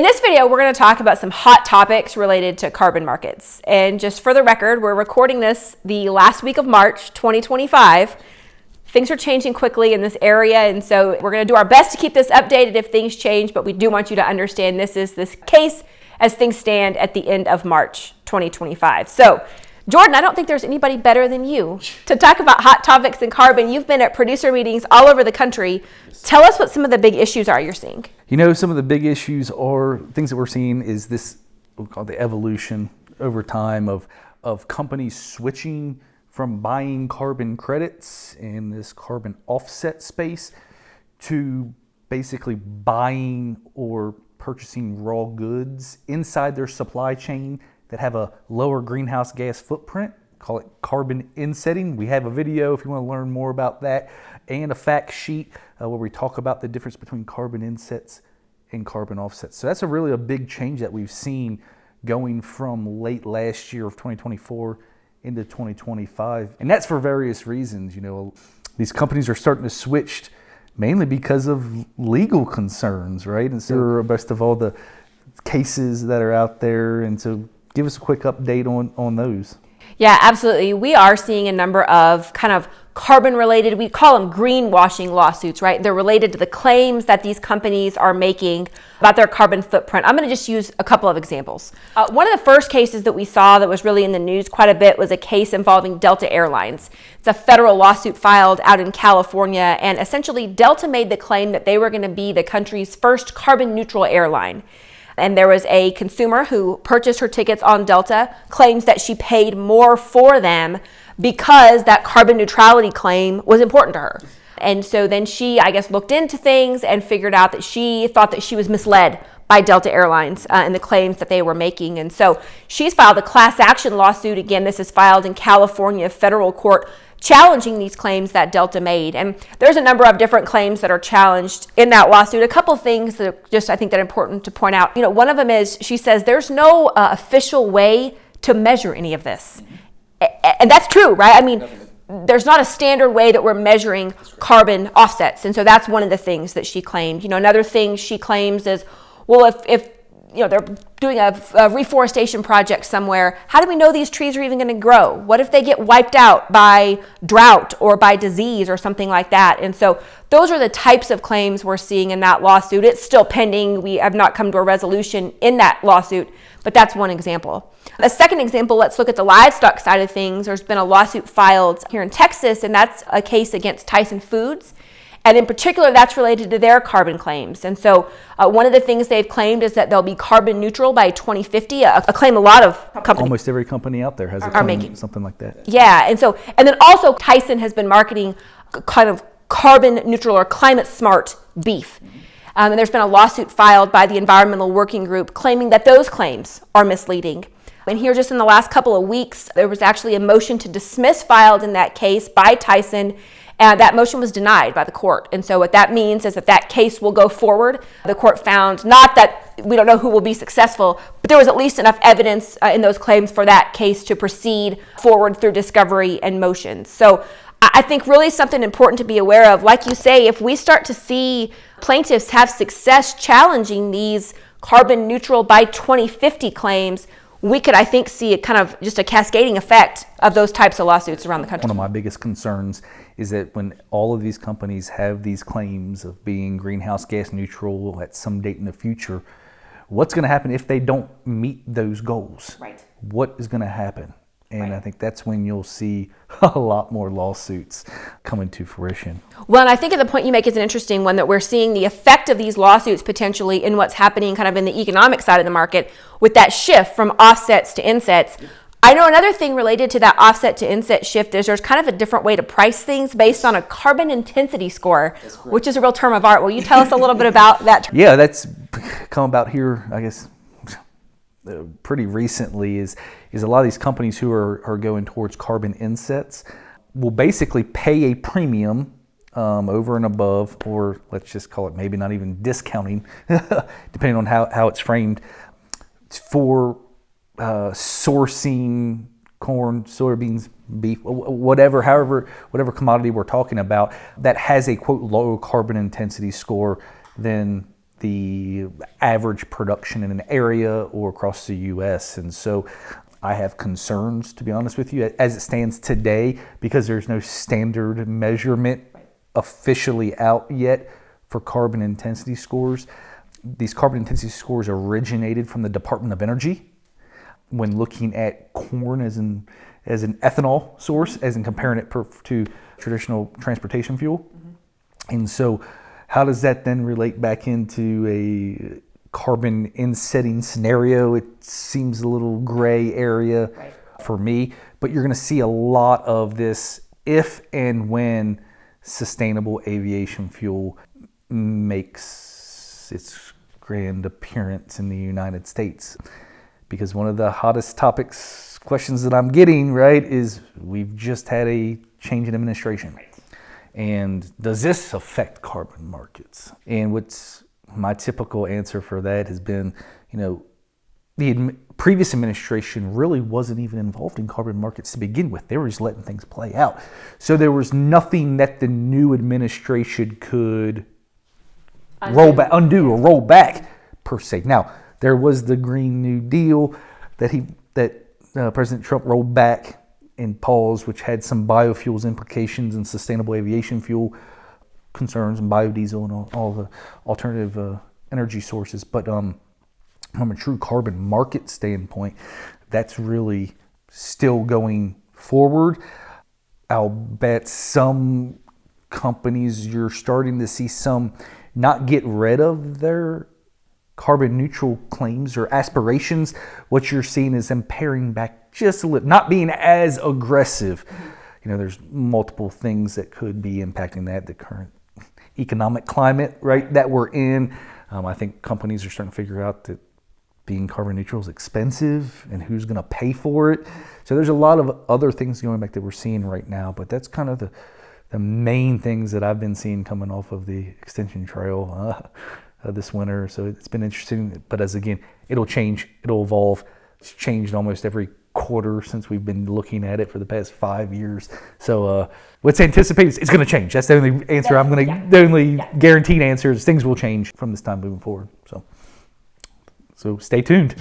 In this video, we're going to talk about some hot topics related to carbon markets. And just for the record, we're recording this the last week of March 2025. Things are changing quickly in this area, and so we're going to do our best to keep this updated if things change, but we do want you to understand this is this case as things stand at the end of March 2025. So, Jordan, I don't think there's anybody better than you to talk about hot topics in carbon. You've been at producer meetings all over the country. Tell us what some of the big issues are you're seeing. You know, some of the big issues or things that we're seeing is this, we'll call the evolution over time of companies switching from buying carbon credits in this carbon offset space to basically buying or purchasing raw goods inside their supply chain that have a lower greenhouse gas footprint. Call it carbon insetting. We have a video if you want to learn more about that, and a fact sheet where we talk about the difference between carbon insets and carbon offsets. So that's really a big change that we've seen going from late last year of 2024 into 2025. And that's for various reasons. You know, these companies are starting to switch mainly because of legal concerns, right? And so best of all the cases that are out there. And so give us a quick update on those. Yeah, absolutely. We are seeing a number of kind of carbon related, we call them greenwashing lawsuits, right? They're related to the claims that these companies are making about their carbon footprint. I'm going to just use a couple of examples. One of the first cases that we saw that was really in the news quite a bit was a case involving Delta Airlines. It's a federal lawsuit filed out in California, and essentially Delta made the claim that they were going to be the country's first carbon neutral airline. And there was a consumer who purchased her tickets on Delta, claims that she paid more for them because that carbon neutrality claim was important to her. And so then she, I guess, looked into things and figured out that she thought that she was misled by Delta Airlines and the claims that they were making. And so she's filed a class action lawsuit. Again, this is filed in California federal court, challenging these claims that Delta made. And there's a number of different claims that are challenged in that lawsuit. A couple things that are just, I think, that are important to point out. You know, one of them is she says there's no official way to measure any of this. And that's true, right? I mean, there's not a standard way that we're measuring carbon offsets. And so that's one of the things that she claimed. You know, another thing she claims is, well, if you know, they're doing a reforestation project somewhere, how do we know these trees are even going to grow? What if they get wiped out by drought or by disease or something like that? And so those are the types of claims we're seeing in that lawsuit. It's still pending. We have not come to a resolution in that lawsuit, but that's one example. A second example, let's look at the livestock side of things. There's been a lawsuit filed here in Texas, and that's a case against Tyson Foods. And in particular, that's related to their carbon claims. And so one of the things they've claimed is that they'll be carbon neutral by 2050, a claim a lot of companies. Almost every company out there has a claim, something like that. Yeah, and then also Tyson has been marketing kind of carbon neutral or climate smart beef. And there's been a lawsuit filed by the Environmental Working Group claiming that those claims are misleading. And here just in the last couple of weeks, there was actually a motion to dismiss filed in that case by Tyson. And that motion was denied by the court. And so what that means is that that case will go forward. The court found not that we don't know who will be successful, but there was at least enough evidence in those claims for that case to proceed forward through discovery and motions. So I think really something important to be aware of. Like you say, if we start to see plaintiffs have success challenging these carbon neutral by 2050 claims, we could, I think, see it kind of just a cascading effect of those types of lawsuits around the country. One of my biggest concerns is that when all of these companies have these claims of being greenhouse gas neutral at some date in the future, what's going to happen if they don't meet those goals? Right. What is going to happen? And right. I think that's when you'll see a lot more lawsuits coming to fruition. Well, and I think the point you make is an interesting one, that we're seeing the effect of these lawsuits potentially in what's happening kind of in the economic side of the market with that shift from offsets to insets. I know another thing related to that offset to inset shift is there's kind of a different way to price things based on a carbon intensity score, which is a real term of art. Will you tell us a little bit about that term? Yeah, that's come about here, I guess, pretty recently is a lot of these companies who are going towards carbon insets will basically pay a premium over and above, or let's just call it maybe not even discounting, depending on how it's framed, for sourcing corn, soybeans, beef, whatever commodity we're talking about that has a quote low carbon intensity score than the average production in an area or across the U.S. And so I have concerns, to be honest with you, as it stands today, because there's no standard measurement officially out yet for carbon intensity scores. These carbon intensity scores originated from the Department of Energy when looking at corn as an ethanol source, as in comparing it to traditional transportation fuel. And so how does that then relate back into a carbon insetting scenario? It seems a little gray area for me, but you're going to see a lot of this if and when sustainable aviation fuel makes its grand appearance in the United States. Because one of the hottest questions that I'm getting, right, is we've just had a change in administration. And does this affect carbon markets? And what's my typical answer for that has been, the previous administration really wasn't even involved in carbon markets to begin with. They were just letting things play out. So there was nothing that the new administration could undo or roll back per se. Now, there was the Green New Deal that President Trump rolled back and paused, which had some biofuels implications and sustainable aviation fuel concerns and biodiesel and all the alternative energy sources. But from a true carbon market standpoint, that's really still going forward. I'll bet some companies, you're starting to see some not get rid of their carbon neutral claims or aspirations. What you're seeing is them paring back just a little, not being as aggressive. There's multiple things that could be impacting that, the current economic climate, right, that we're in. I think companies are starting to figure out that being carbon neutral is expensive and who's going to pay for it. So there's a lot of other things going back that we're seeing right now, but that's kind of the main things that I've been seeing coming off of the extension trail this winter. So it's been interesting, but it'll change, it'll evolve. It's changed almost every quarter since we've been looking at it for the past 5 years. So what's anticipated, it's going to change. That's the only answer the only guaranteed answer is things will change from this time moving forward. So stay tuned.